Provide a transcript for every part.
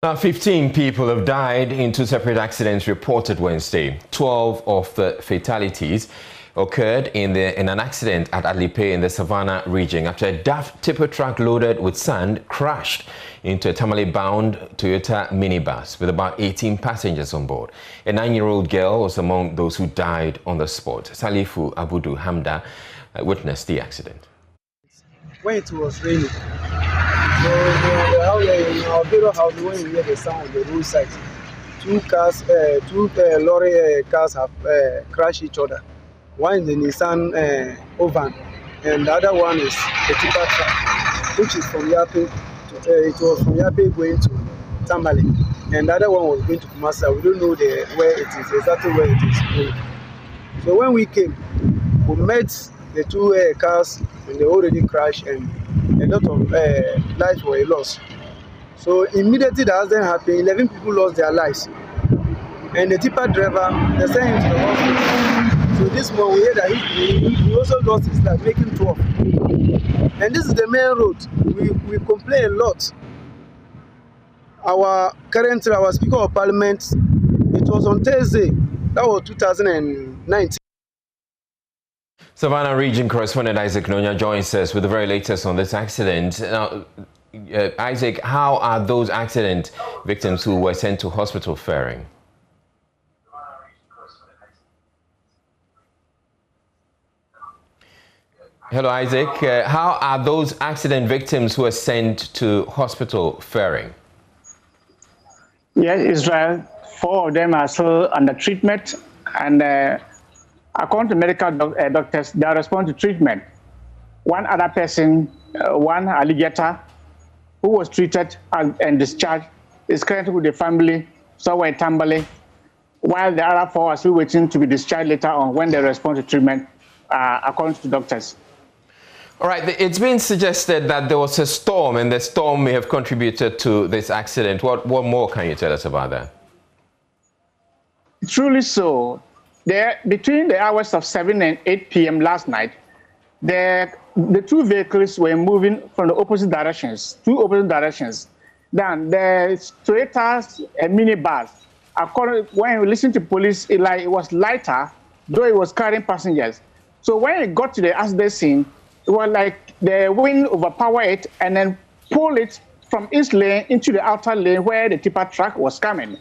Now, 15 people have died in two separate accidents reported Wednesday. 12 of the fatalities occurred in an accident at Alipe in the Savannah region after a daft tipper truck loaded with sand crashed into a Tamale-bound Toyota minibus with about 18 passengers on board. A 9-year-old girl was among those who died on the spot. Salifu Abudu Hamda witnessed the accident. When it was raining, so in our bureau house, when we hear the sound on the roadside, two lorry cars have crashed each other. One is the Nissan Ovan, and the other one is the tipper truck, which is from Yape. It was from Yape going to Tamale, and the other one was going to Kumasa. We don't know where it is, exactly where it is going. So when we came, we met the two cars, and they already crashed, and a lot of lives were lost. So immediately the accident happened, 11 people lost their lives. And the tipper driver, they sent him to the hospital. So this morning we hear that he also lost his life, making 12. And this is the main road. We complain a lot. Our Speaker of Parliament, it was on Thursday, that was 2019. Savannah region correspondent Isaac Nonya joins us with the very latest on this accident. Now, Isaac, how are those accident victims who were sent to hospital faring? Hello, Isaac. How are those accident victims who were sent to hospital faring? Yes, Israel, 4 of them are still under treatment, and according to medical doctors, they are responding to treatment. One other person, one alligator, who was treated and discharged, is currently with the family somewhere in Tambale, while the other 4 are still waiting to be discharged later on when they respond to treatment, according to doctors. All right, it's been suggested that there was a storm, and the storm may have contributed to this accident. What more can you tell us about that? Truly so. Between the hours of 7 and 8 p.m. last night, the two vehicles were moving from the opposite directions, two opposite directions. Then the Toyota's minibus, when we listened to police, it was lighter, though it was carrying passengers. So when it got to the accident scene, it was like the wind overpowered it and then pulled it from its lane into the outer lane where the tipper truck was coming.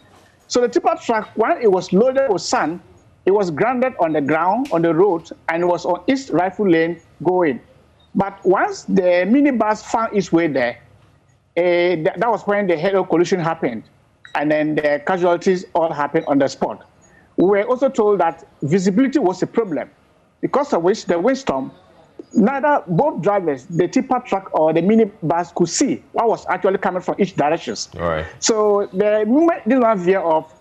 So the tipper truck, when it was loaded with sand, it was grounded on the ground, on the road, and it was on its rightful lane going. But once the minibus found its way there, that was when the head-on collision happened. And then the casualties all happened on the spot. We were also told that visibility was a problem, because of which the windstorm, both drivers, the tipper truck or the minibus, could see what was actually coming from each direction. All right. So the moment this one veer off,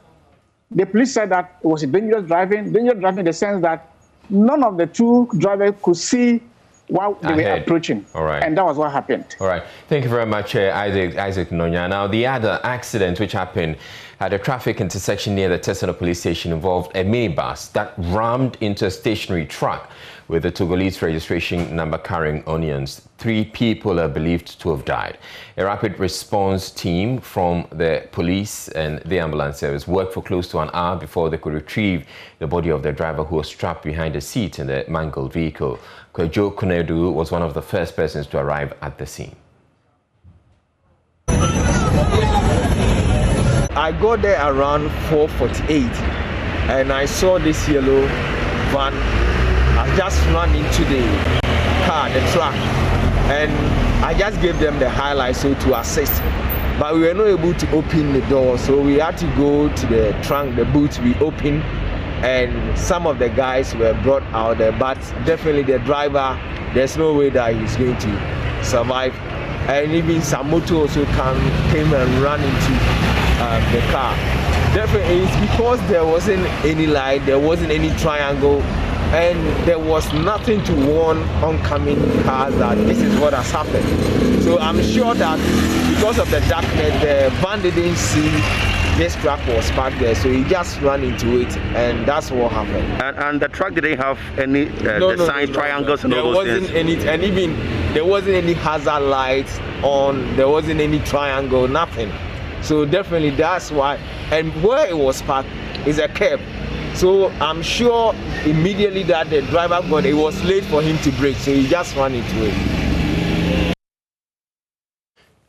the police said that it was a dangerous driving in the sense that none of the two drivers could see what they were approaching. All right. And that was what happened. All right. Thank you very much, Isaac Nonya. Now, the other accident which happened at a traffic intersection near the Tesano police station involved a minibus that rammed into a stationary truck with a Togolese registration number carrying onions. 3 people are believed to have died. A rapid response team from the police and the ambulance service worked for close to an hour before they could retrieve the body of the driver, who was strapped behind the seat in the mangled vehicle. Kwejo Kunedu was one of the first persons to arrive at the scene. I got there around 4:48 and I saw this yellow van. I just ran into the car, the truck, and I just gave them the highlight so to assist. But we were not able to open the door, so we had to go to the trunk, the boot we opened, and some of the guys were brought out there. But definitely the driver, there's no way that he's going to survive. And even some motor also came and ran into the car. Definitely it's because there wasn't any light, there wasn't any triangle, and there was nothing to warn oncoming cars that this is what has happened. So I'm sure that because of the darkness, the van didn't see this truck was parked there, so he just ran into it, and that's what happened. And the truck didn't have any triangles and there all those wasn't things? any, and even there wasn't any hazard lights on, there wasn't any triangle, nothing. So definitely that's why. And where it was parked is a curb. So I'm sure immediately that the driver got, it was late for him to brake, so he just ran into it.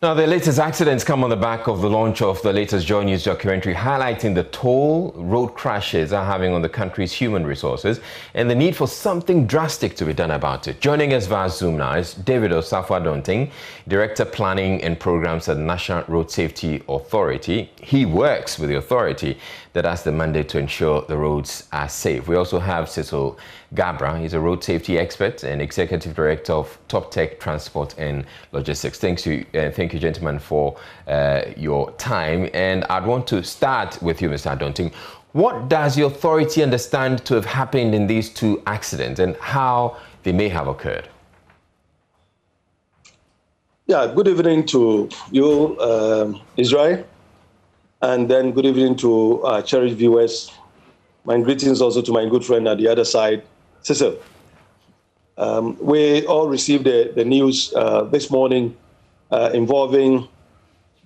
Now, the latest accidents come on the back of the launch of the latest Joy News documentary highlighting the toll road crashes are having on the country's human resources and the need for something drastic to be done about it. Joining us via Zoom now is David Osafo-Adonting, Director Planning and Programs at the National Road Safety Authority. He works with the authority that has the mandate to ensure the roads are safe. We also have Cecil Gabra. He's a road safety expert and Executive Director of Top Tech Transport and Logistics. Thank you, gentlemen, for your time. And I'd want to start with you, Mr. Adonting. What does the authority understand to have happened in these two accidents and how they may have occurred? Yeah, good evening to you, Israel. And then good evening to our cherished viewers. My greetings also to my good friend at the other side, Cecil. We all received the news this morning involving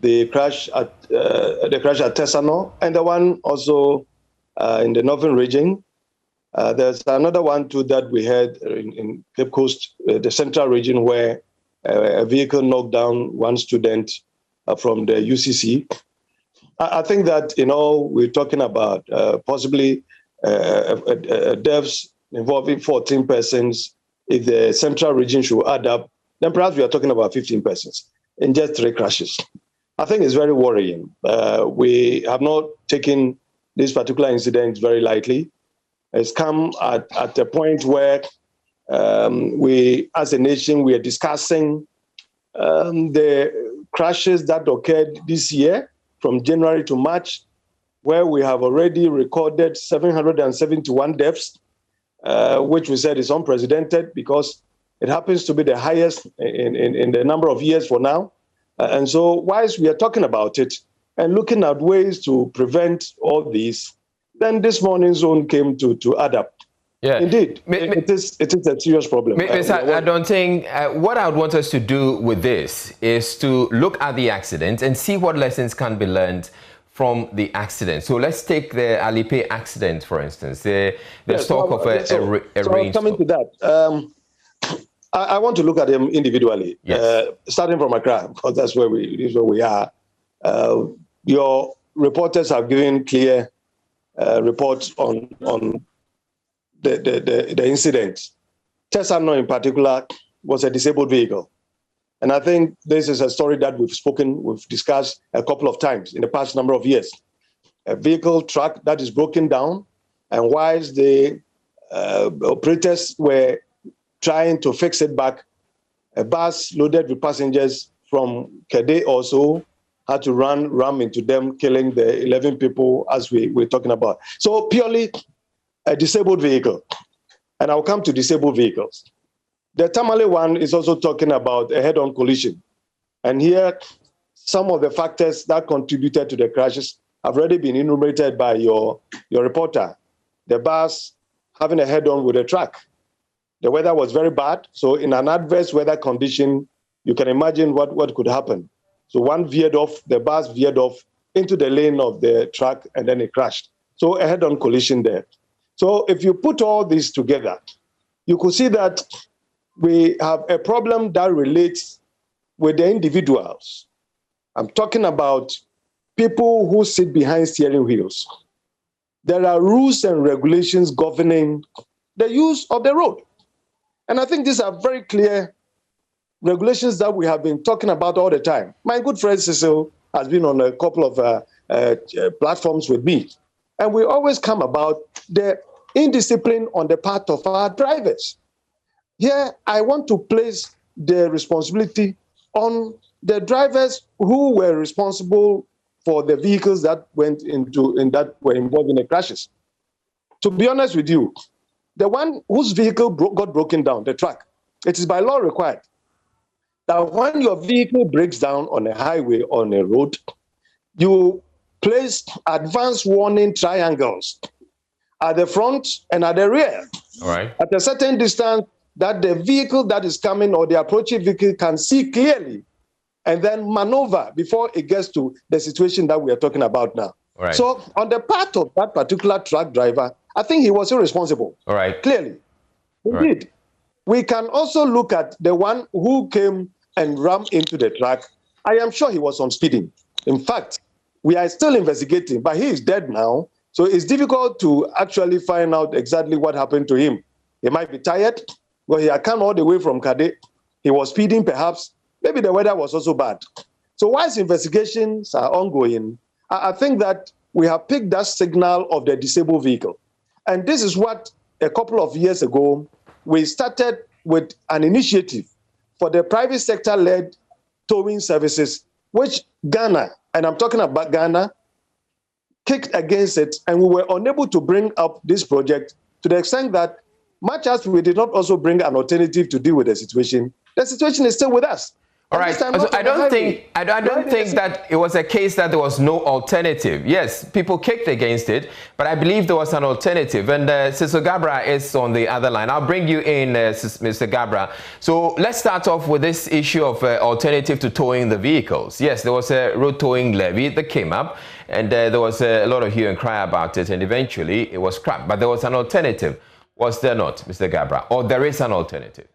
the crash at Tesano and the one also in the northern region. There's another one too that we had in Cape Coast, the central region, where a vehicle knocked down one student from the UCC. I think that, we're talking about possibly deaths involving 14 persons. If the central region should add up, then perhaps we are talking about 15 persons in just 3 crashes. I think it's very worrying. We have not taken this particular incident very lightly. It's come at a point where we, as a nation, we are discussing the crashes that occurred this year from January to March, where we have already recorded 771 deaths, which we said is unprecedented because it happens to be the highest in the number of years for now. And so whilst we are talking about it and looking at ways to prevent all these, then this morning's zone came to add up. Yeah, indeed, it is a serious problem. Mr. Adonting, what I would want us to do with this is to look at the accident and see what lessons can be learned from the accident. So let's take the Alipe accident, for instance. There's talk of a rain. Coming to that, I want to look at them individually, yes. Starting from Accra, because that's where we are. Your reporters have given clear reports on the incident. Tesano in particular was a disabled vehicle. And I think this is a story that we've discussed a couple of times in the past number of years. A vehicle truck that is broken down, and whilst the operators were trying to fix it back, a bus loaded with passengers from Kede also had to ram into them, killing the 11 people as we're talking about. So purely a disabled vehicle. And I'll come to disabled vehicles. The Tamale one is also talking about a head-on collision. And here, some of the factors that contributed to the crashes have already been enumerated by your reporter. The bus having a head-on with a truck. The weather was very bad. So in an adverse weather condition, you can imagine what could happen. So the bus veered off into the lane of the truck, and then it crashed. So a head-on collision there. So if you put all this together, you could see that we have a problem that relates with the individuals. I'm talking about people who sit behind steering wheels. There are rules and regulations governing the use of the road. And I think these are very clear regulations that we have been talking about all the time. My good friend Cecil has been on a couple of platforms with me. And we always come about the indiscipline on the part of our drivers. Here, I want to place the responsibility on the drivers who were responsible for the vehicles that were involved in the crashes. To be honest with you, the one whose vehicle got broken down, the truck, it is by law required that when your vehicle breaks down on a highway, on a road, you place advanced warning triangles at the front and at the rear. All right. At a certain distance that the vehicle that is coming or the approaching vehicle can see clearly and then maneuver before it gets to the situation that we are talking about now. Right. So on the part of that particular truck driver, I think he was irresponsible. All right. Clearly. Indeed. Right. We can also look at the one who came and rammed into the truck. I am sure he was on speeding. In fact, we are still investigating, but he is dead now. So it's difficult to actually find out exactly what happened to him. He might be tired. Well, he had come all the way from Kade. He was speeding, perhaps. Maybe the weather was also bad. So whilst investigations are ongoing, I think that we have picked that signal of the disabled vehicle. And this is what a couple of years ago, we started with an initiative for the private sector-led towing services, which Ghana, and I'm talking about Ghana, kicked against it, and we were unable to bring up this project to the extent that much as we did not also bring an alternative to deal with the situation is still with us. All right. So I don't think that it was a case that there was no alternative. Yes, people kicked against it, but I believe there was an alternative. And Sister Gabra is on the other line. I'll bring you in, Mr. Gabra. So let's start off with this issue of alternative to towing the vehicles. Yes, there was a road towing levy that came up, and there was a lot of hue and cry about it, and eventually it was scrapped. But there was an alternative. Was there not, Mr. Gabra? Or there is an alternative?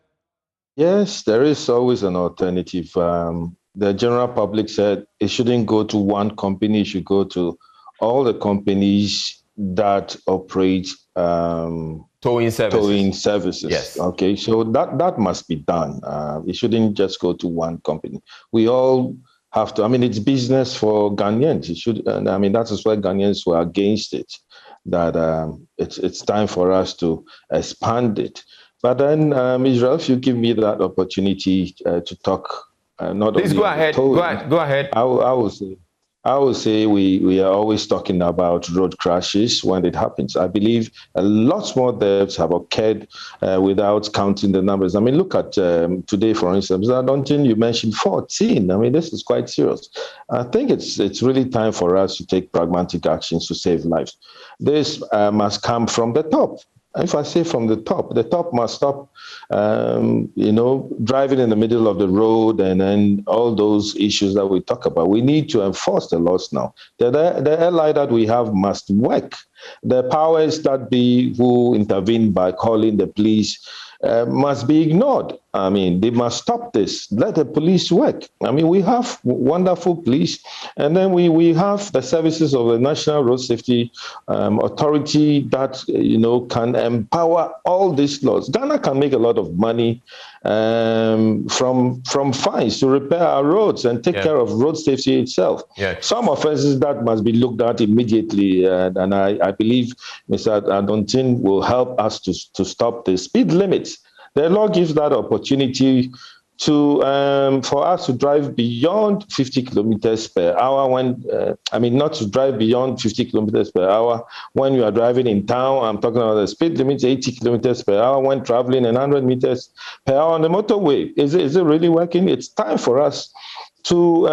Yes, there is always an alternative. The general public said it shouldn't go to one company, it should go to all the companies that operate towing services. Yes. Okay, so that must be done. It shouldn't just go to one company. We all have to, I mean, it's business for Ghanaians. It should, I mean, that is why Ghanaians were against it, that it's time for us to expand it. But then, Israel, if you give me that opportunity to talk, not please only go ahead. Go ahead. I will say we are always talking about road crashes when it happens. I believe a lot more deaths have occurred without counting the numbers. I mean, look at today, for instance. I don't think you mentioned 14. I mean, this is quite serious. I think it's really time for us to take pragmatic actions to save lives. This must come from the top. If I say from the top must stop, driving in the middle of the road and then all those issues that we talk about. We need to enforce the laws now. The ally that we have must work. The powers that be who intervene by calling the police must be ignored. I mean, they must stop this. Let the police work. I mean, we have wonderful police, and then we have the services of the National Road Safety Authority that, can empower all these laws. Ghana can make a lot of money from fines to repair our roads and take care of road safety itself. Yeah. Some offenses that must be looked at immediately, and I believe Mr. Adontin will help us to stop the speed limits. The law gives that opportunity to for us to drive beyond 50 kilometers per hour when, not to drive beyond 50 kilometers per hour when you are driving in town. I'm talking about the speed limit, 80 kilometers per hour when traveling and 100 meters per hour on the motorway. Is it really working? It's time for us to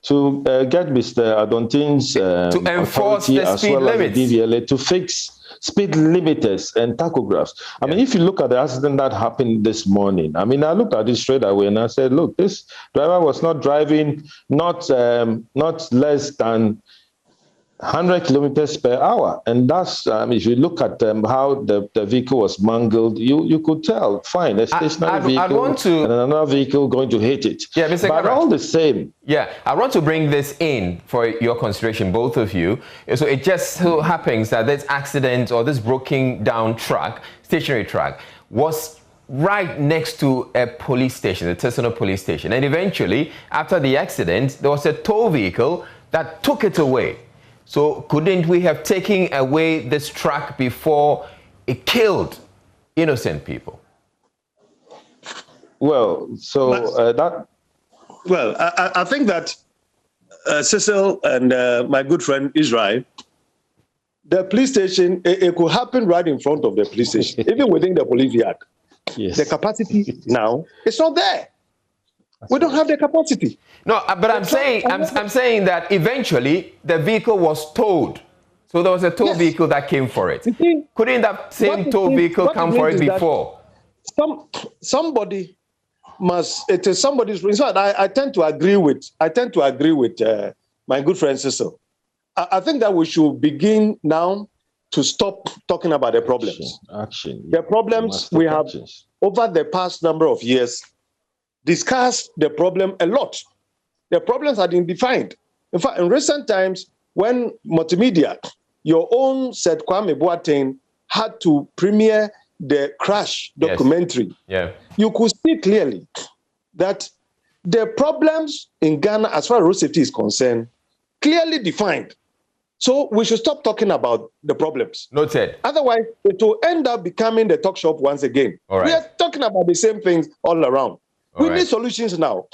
get Mr. Adontin's to enforce the speed limits, DVLA to fix speed limiters and tachographs. I mean, if you look at the accident that happened this morning, I mean, I looked at it straight away and I said, look, this driver was not driving not less than 100 kilometers per hour. And that's, if you look at how the vehicle was mangled, you could tell, fine, a stationary vehicle and another vehicle going to hit it. Yeah, Mr. But all the same. Yeah, I want to bring this in for your consideration, both of you. So it just so happens that this accident or this broken down truck, stationary truck, was right next to a police station, the Tesano police station. And eventually, after the accident, there was a tow vehicle that took it away. So couldn't we have taken away this truck before it killed innocent people? Well, I think that Cecil and my good friend Israel, the police station, it could happen right in front of the police station, even within the police yard. Yes. The capacity now, it's not there. We don't have the capacity. No, but I'm saying that eventually the vehicle was towed. So there was a tow vehicle that came for it. Couldn't that same tow vehicle come for it before? Somebody it is somebody's. In fact, I tend to agree with my good friend Cecil. I think that we should begin now to stop talking about the problems. Action. The problems we have over the past number of years discussed the problem a lot. The problems have been defined. In fact, in recent times, when multimedia, your own said Kwame Boateng, had to premiere the crash documentary, you could see clearly that the problems in Ghana, as far as road safety is concerned, clearly defined. So we should stop talking about the problems. Noted. Otherwise, it will end up becoming the talk shop once again. We are talking about the same things all around. We need solutions now.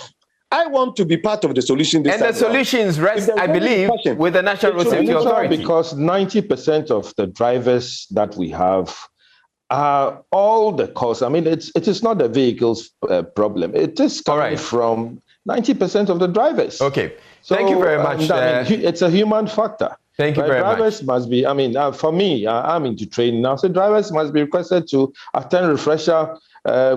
I want to be part of the solution this time. And the solutions rest, I believe, with the National Road Safety Authority. Because 90% of the drivers that we have are all the cause. I mean, it is not the vehicle's problem. It is coming from 90% of the drivers. Okay. So, thank you very much. It's a human factor. Thank you very much. Drivers must be, for me, I'm into training now, so drivers must be requested to attend refresher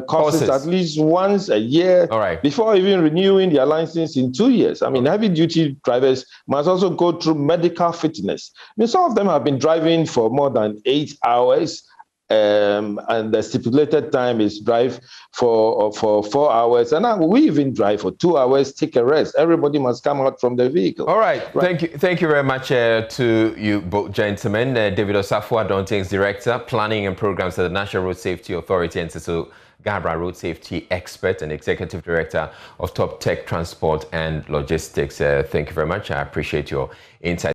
courses at least once a year before even renewing their license in 2 years. Heavy-duty drivers must also go through medical fitness. Some of them have been driving for more than 8 hours, and the stipulated time is drive for 4 hours. And now we even drive for 2 hours, take a rest. Everybody must come out from the vehicle. All right. Thank you very much to you both gentlemen. David Osafo, Adonting's Director, Planning and Programs at the National Road Safety Authority, and Cecil Gabra, Road Safety Expert and Executive Director of Top Tech Transport and Logistics. Thank you very much. I appreciate your insight.